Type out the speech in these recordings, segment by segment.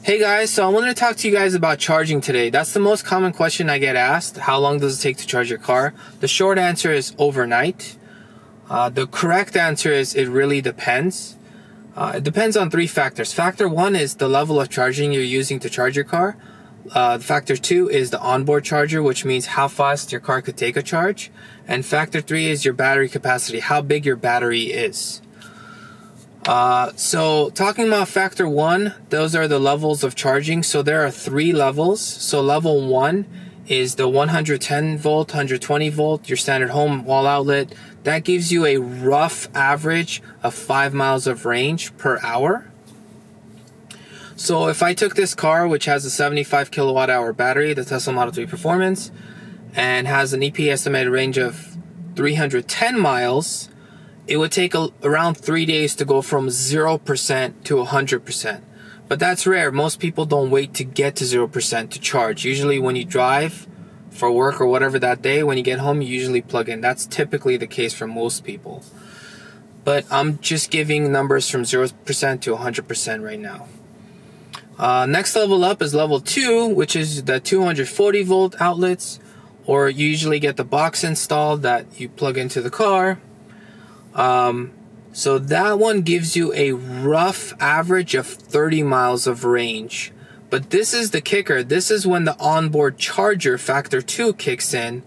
Hey guys, so I wanted to talk to you guys about charging today. That's the most common question I get asked. How long does it take to charge your car? The short answer is overnight. The correct answer is it really depends. It depends on three factors. Factor one is the level of charging you're using to charge your car. Factor two is the onboard charger, which means how fast your car could take a charge. And factor three is your battery capacity, how big your battery is. So talking about factor one, those are the levels of charging. So there are three levels. So level one is the 110 volt, 120 volt, your standard home wall outlet. That gives you a rough average of 5 miles of range per hour. So if I took this car, which has a 75 kilowatt hour battery, the Tesla Model 3 Performance, and has an EP estimated range of 310 miles, it would take around 3 days to go from 0% to 100%. But that's rare. Most people don't wait to get to 0% to charge. Usually when you drive for work or whatever that day, when you get home, you usually plug in. That's typically the case for most people. But I'm just giving numbers from 0% to 100% right now. Next level up is level 2, which is the 240 volt outlets, or you usually get the box installed that you plug into the car. So that one gives you a rough average of 30 miles of range. But this is the kicker. This is when the onboard charger factor 2 kicks in,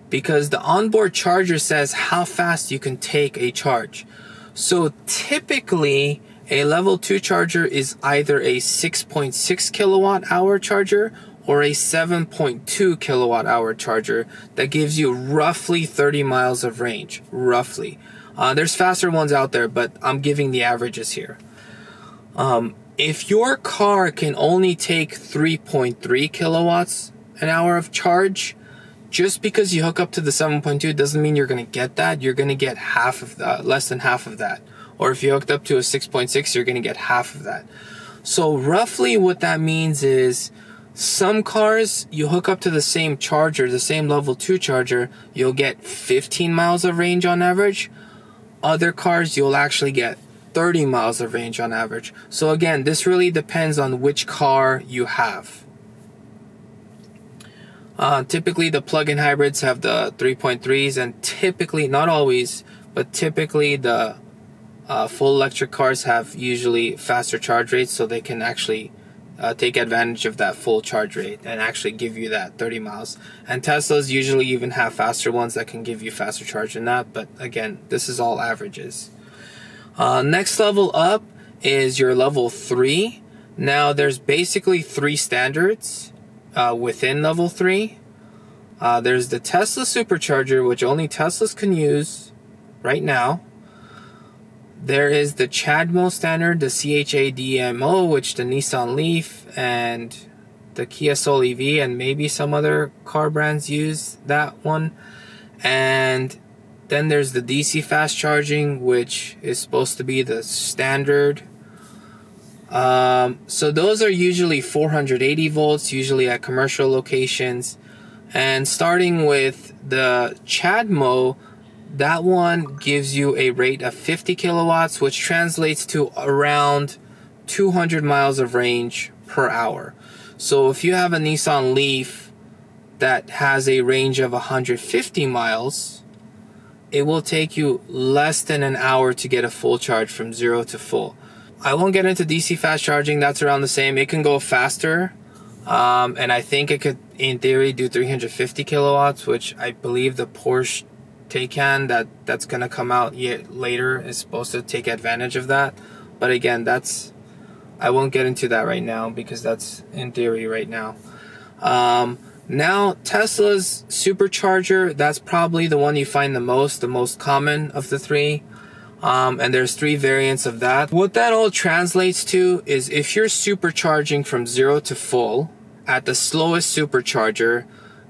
because the onboard charger says how fast you can take a charge. So typically a level 2 charger is either a 6.6 kilowatt hour charger or a 7.2 kilowatt hour charger that gives you roughly 30 miles of range, roughly. There's faster ones out there, but I'm giving the averages here. If your car can only take 3.3 kilowatts an hour of charge, just because you hook up to the 7.2 doesn't mean you're going to get that. You're going to get half of that, less than half of that. Or if you hooked up to a 6.6, you're going to get half of that. So roughly what that means is some cars, you hook up to the same charger, the same level 2 charger, you'll get 15 miles of range on average. Other cars, you'll actually get 30 miles of range on average. So again, this really depends on which car you have. Typically, the plug-in hybrids have the 3.3s, and typically, not always, but typically the full electric cars have usually faster charge rates, so they can actually take advantage of that full charge rate and actually give you that 30 miles. And Teslas usually even have faster ones that can give you faster charge than that, but again, this is all averages. Next level up is your level 3. Now there's basically 3 standards within level 3. There's the Tesla Supercharger, which only Teslas can use right now. There is the CHAdeMO standard, the CHAdeMO, which the Nissan Leaf and the Kia Soul EV and maybe some other car brands use that one. And then there's the DC fast charging, which is supposed to be the standard. So those are usually 480 volts, usually at commercial locations. And starting with the CHAdeMO, that one gives you a rate of 50 kilowatts, which translates to around 200 miles of range per hour. So if you have a Nissan Leaf that has a range of 150 miles, it will take you less than an hour to get a full charge from 0 to full. I won't get into DC fast charging. That's around the same. It can go faster. And I think it could, in theory, do 350 kilowatts, which I believe the Porsche Taycan that's going to come out later is supposed to take advantage of that. But again, I won't get into that right now because that's in theory right now. Now Tesla's Supercharger, that's probably the one you find the most common of the 3. And there's 3 variants of that. What that all translates to is if you're supercharging from 0 to full at the slowest supercharger,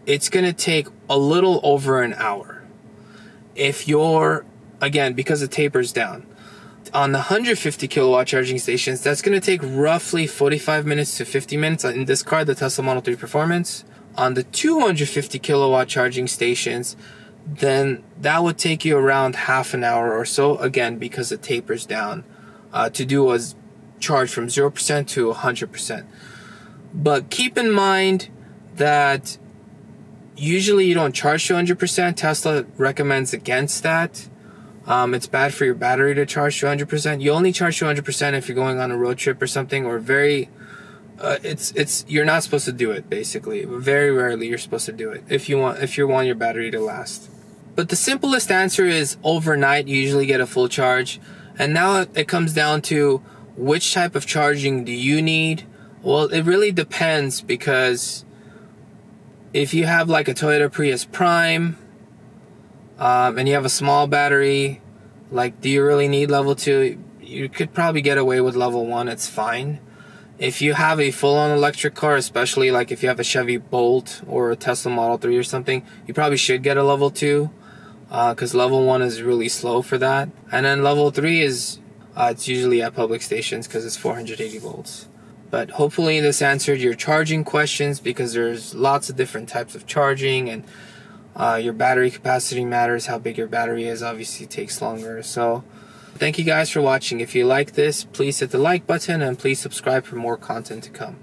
it's going to take a little over an hour. If you're, again, because it tapers down, on the 150 kilowatt charging stations, that's going to take roughly 45 minutes to 50 minutes in this car, the Tesla Model 3 Performance. On the 250 kilowatt charging stations, then that would take you around half an hour or so, again, because it tapers down, to do a charge from 0% to 100%. But keep in mind that usually you don't charge to 100%. Tesla recommends against that. It's bad for your battery to charge to 100%. You only charge to 100% if you're going on a road trip or something, or very you're not supposed to do it, basically. Very rarely you're supposed to do it if you want your battery to last. But the simplest answer is overnight you usually get a full charge. And now it comes down to which type of charging do you need? Well, it really depends, because if you have like a Toyota Prius Prime and you have a small battery, like, do you really need level 2? You could probably get away with level 1, it's fine. If you have a full-on electric car, especially like if you have a Chevy Bolt or a Tesla Model 3 or something, you probably should get a level 2, because level 1 is really slow for that. And then level 3 is it's usually at public stations because it's 480 volts. But hopefully this answered your charging questions, because there's lots of different types of charging, and your battery capacity matters. How big your battery is obviously takes longer. So thank you guys for watching. If you like this, please hit the like button and please subscribe for more content to come.